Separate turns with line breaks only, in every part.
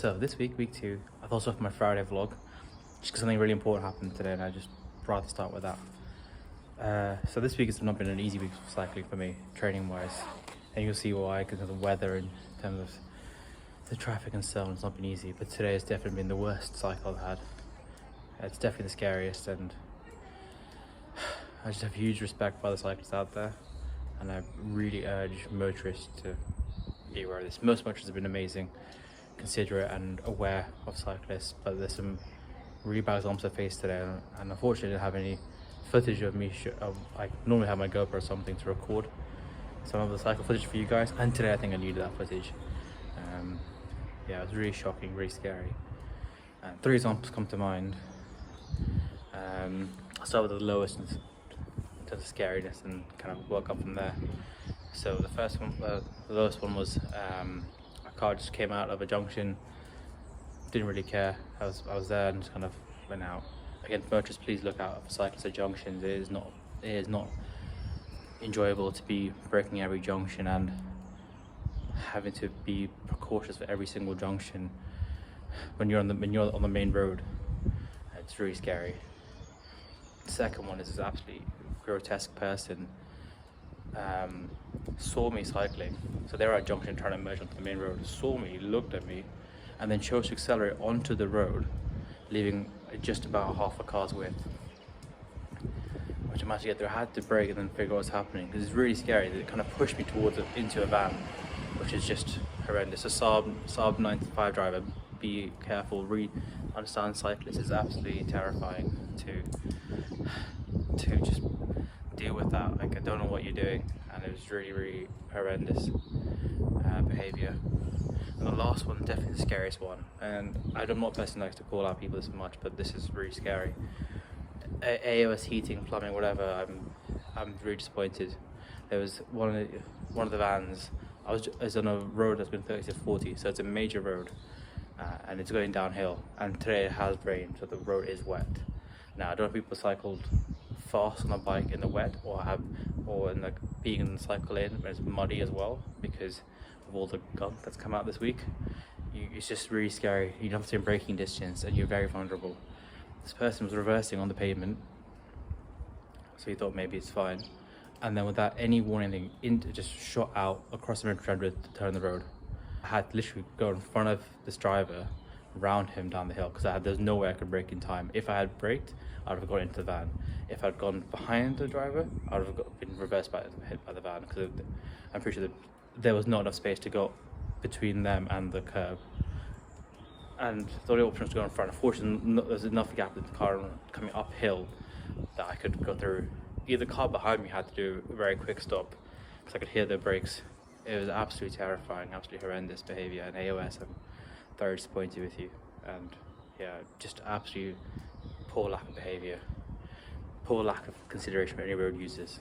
So this week, week 2, I thought of my Friday vlog, just because something really important happened today, and I just rather start with that. So this week has not been an easy week for cycling for me, training-wise, and you'll see why, because of the weather and in terms of the traffic and so on. It's not been easy, but today has definitely been the worst cycle I've had. It's definitely the scariest, and I just have huge respect for the cyclists out there, and I really urge motorists to be aware of this. Most motorists have been amazing, considerate and aware of cyclists, but there's some really bad examples I faced today, and unfortunately I didn't have any footage of me. I normally have my GoPro or something to record some of the cycle footage for you guys, and today I think I needed that footage. Yeah, it was really shocking, really scary. 3 examples come to mind. I'll start with the lowest in terms of scariness and kind of work up from there. So the first one, the lowest one was a car just came out of a junction, didn't really care. I was there and just kind of went out. Again, motorists, please look out for cyclists at junctions. It is not enjoyable to be braking every junction and having to be precautious for every single junction when you're on the main road. It's really scary. The second one is this absolutely grotesque person saw me cycling. So they were at a junction trying to merge onto the main road, saw me, looked at me, and then chose to accelerate onto the road, leaving just about half a car's width. Which I managed to get there. I had to brake and then figure out what's happening, because it's really scary. It kind of pushed me towards into a van, which is just horrendous. A Saab 95 driver, be careful, understand cyclists is absolutely terrifying to just deal with that. Like, I don't know what you're doing, and it was really horrendous behavior. And the last one, definitely the scariest one, and I'm not a person who likes to call out people this much, but this is really scary. AOS heating, plumbing, whatever. I'm really disappointed. There was one of the vans. I was on a road that's been 30 to 40, so it's a major road, and it's going downhill. And today it has rained, so the road is wet. Now I don't know if people cycled fast on a bike in the wet, or in being in the cycle lane when it's muddy as well, because of all the gunk that's come out this week. It's just really scary. You don't have to in braking distance, and you're very vulnerable. This person was reversing on the pavement, so he thought maybe it's fine, and then without any warning, just shot out across the middle to turn the road. I had to literally go in front of this driver, round him down the hill, because there's no way I could brake in time. If I had braked, I would have gone into the van. If I'd gone behind the driver, I would have been reversed hit by the van, because I'm pretty sure that there was not enough space to go between them and the curb. And the only option was to go in front. Unfortunately, there's enough gap with the car coming uphill that I could go through. Either car behind me had to do a very quick stop, because I could hear the brakes. It was absolutely terrifying, absolutely horrendous behaviour. And AOS, I'm very disappointed with you. And yeah, just absolute poor lack of behaviour, poor lack of consideration for any road users.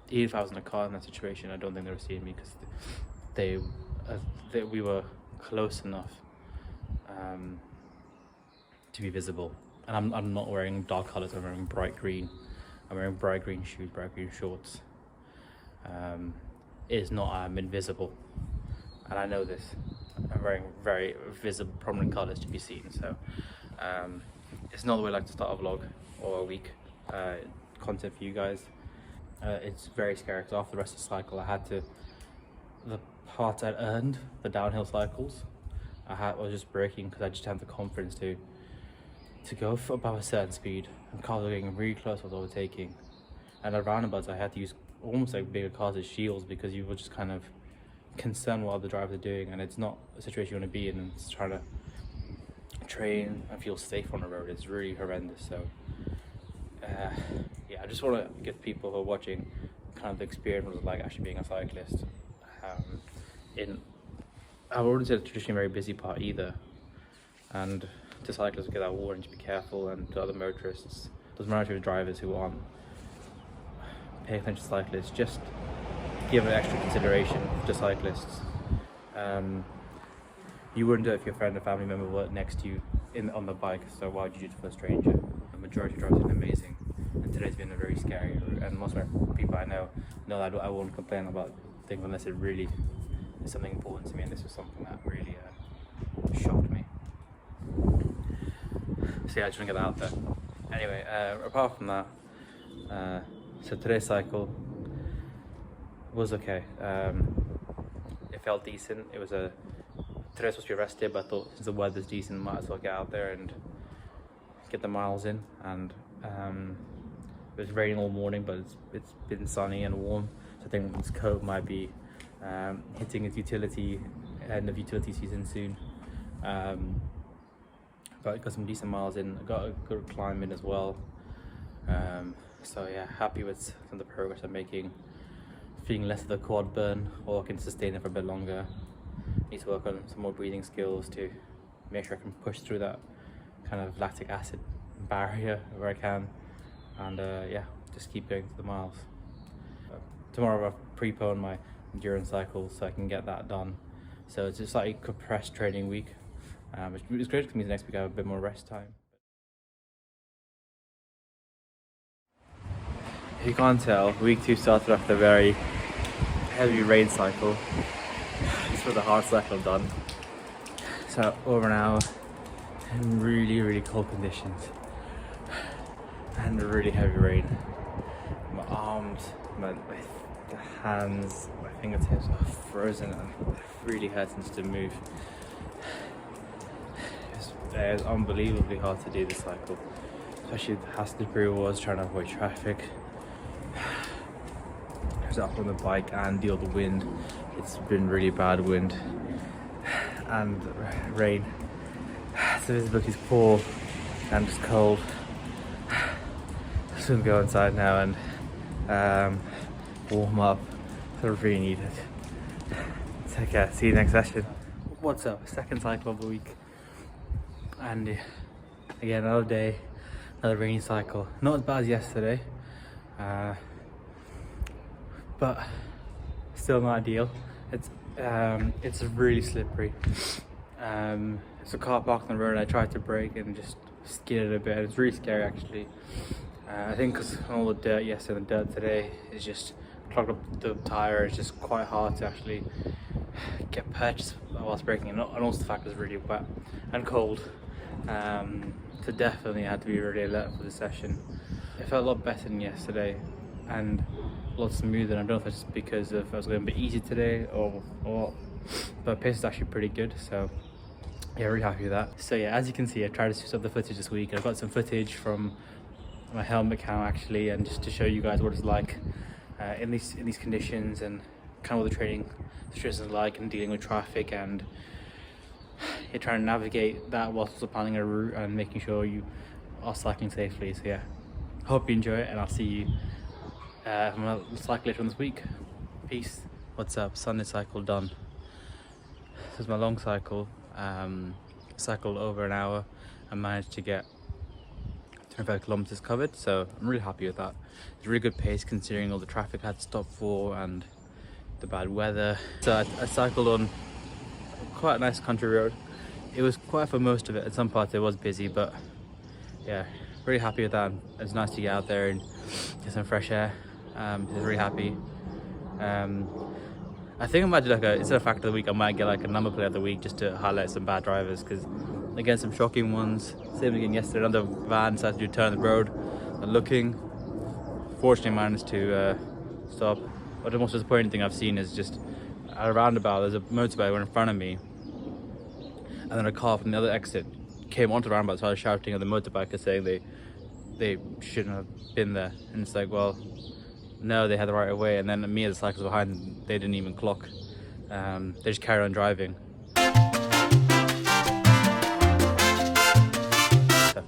Even if I was in a car in that situation, I don't think they were seeing me, because we were close enough to be visible. And I'm not wearing dark colours. I'm wearing bright green. I'm wearing bright green shoes, bright green shorts. It is not I'm invisible, and I know this. I'm wearing very visible, prominent colours to be seen. So it's not the way I like to start a vlog or a week content for you guys. It's very scary, because after the rest of the cycle, the part I'd earned, the downhill cycles, I was just braking, because I just had the confidence to go above a certain speed, and cars were getting really close. I was overtaking, and at roundabouts I had to use almost like bigger cars as shields, because you were just kind of concerned what other drivers are doing, and it's not a situation you want to be in, and it's trying to train and feel safe on the road. It's really horrendous. So yeah, I just want to give people who are watching kind of the experience what it's like actually being a cyclist. I wouldn't say it's traditionally a very busy part either, and to cyclists, get that warning to be careful, and to other motorists, those majority of drivers who aren't paying attention to cyclists, just give an extra consideration to cyclists. You wouldn't do it if your friend or family member were next to you on the bike, so why would you do it for a stranger? The majority of drivers have been amazing, and today's been a very scary route, and most of the people I know that I won't complain about things unless it really is something important to me, and this was something that really shocked me. So yeah, I just want to get that out there. Anyway, apart from that, so today's cycle was okay. It felt decent. It was today was supposed to be a rest day, but I thought since the weather's decent, might as well get out there and get the miles in. And it was raining all morning, but it's been sunny and warm. So I think this coat might be hitting its end of utility season soon. But I got some decent miles in. I got a good climb in as well. So yeah, happy with some of the progress I'm making. Feeling less of the quad burn, or I can sustain it for a bit longer. Need to work on some more breathing skills to make sure I can push through that kind of lactic acid barrier where I can. And yeah, just keep going to the miles. Tomorrow I've preponed my endurance cycle so I can get that done. So it's just like a compressed training week. It's great for me. Next week I have a bit more rest time. If you can't tell, week 2 started off with a very heavy rain cycle. This was a hard cycle done. So over an hour in really cold conditions and really heavy rain. My arms, my hands, my fingertips are frozen and it really hurts to move. It was unbelievably hard to do this cycle, especially as the crew was trying to avoid traffic. I was up on the bike and deal with the wind. It's been really bad wind and rain. So visibility is poor and just cold. I'm just gonna go inside now and warm up. I really need it. Take care. See you next session. What's up? Second cycle of the week. And again, another day, another rainy cycle. Not as bad as yesterday, but still not ideal. It's really slippery. It's a car parked on the road and I tried to brake and just skidded a bit. It's really scary actually. I think because all the dirt yesterday and the dirt today is just clogged up the tyre. It's just quite hard to actually get purchased whilst braking, and also the fact it's really wet and cold. So definitely had to be really alert for this session. It felt a lot better than yesterday and a lot smoother. I don't know if it's just because I was going a bit easy today or what, but pace is actually pretty good. So yeah, really happy with that. So yeah, as you can see, I tried to switch up the footage this week. I've got some footage from my helmet cam actually, and just to show you guys what it's like in these conditions and kind of what the training situation is like and dealing with traffic, and you're trying to navigate that whilst also planning a route and making sure you are cycling safely. So yeah, hope you enjoy it, and I'll see you on my cycle later on this week. Peace. What's up? Sunday cycle done. This is my long cycle. Cycled over an hour and managed to get 25 kilometers covered, so I'm really happy with that. It's a really good pace considering all the traffic I had to stop for and the bad weather. So I cycled on quite a nice country road. It was quiet for most of it. At some parts it was busy, but yeah, really happy with that. It's nice to get out there and get some fresh air. Just really happy. I think I might do like instead of fact of the week, I might get like a number plate of the week just to highlight some bad drivers, because again, some shocking ones. Same again yesterday, another van decided to turn the road and looking. Fortunately managed to stop. But the most disappointing thing I've seen is just at a roundabout, there's a motorbike went in front of me, and then a car from the other exit came onto the roundabout and started shouting at the motorbikers saying they shouldn't have been there. And it's like, well, no, they had the right of way, and then me as the cyclist behind, they didn't even clock. They just carried on driving.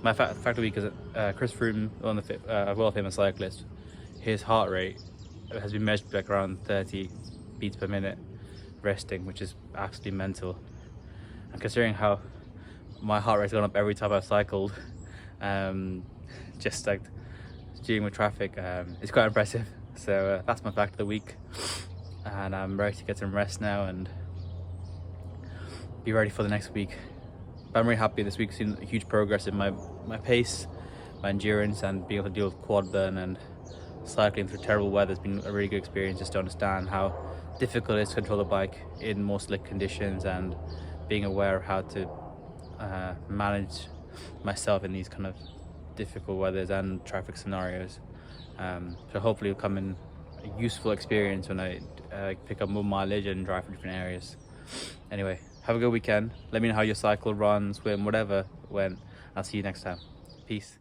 My fact of the week is that Chris Froome, a world famous cyclist, his heart rate has been measured like around 30 beats per minute resting, which is absolutely mental. And considering how my heart rate's gone up every time I've cycled, just like dealing with traffic, it's quite impressive. So that's my fact of the week, and I'm ready to get some rest now and be ready for the next week. But I'm really happy this week's seen huge progress in my pace, my endurance, and being able to deal with quad burn and cycling through terrible weather has been a really good experience, just to understand how difficult it is to control the bike in more slick conditions, and being aware of how to manage myself in these kind of difficult weathers and traffic scenarios. So hopefully it'll come in a useful experience when I pick up more mileage and drive for different areas. Anyway, have a good weekend. Let me know how your cycle, run, swim, whatever went. I'll see you next time. Peace.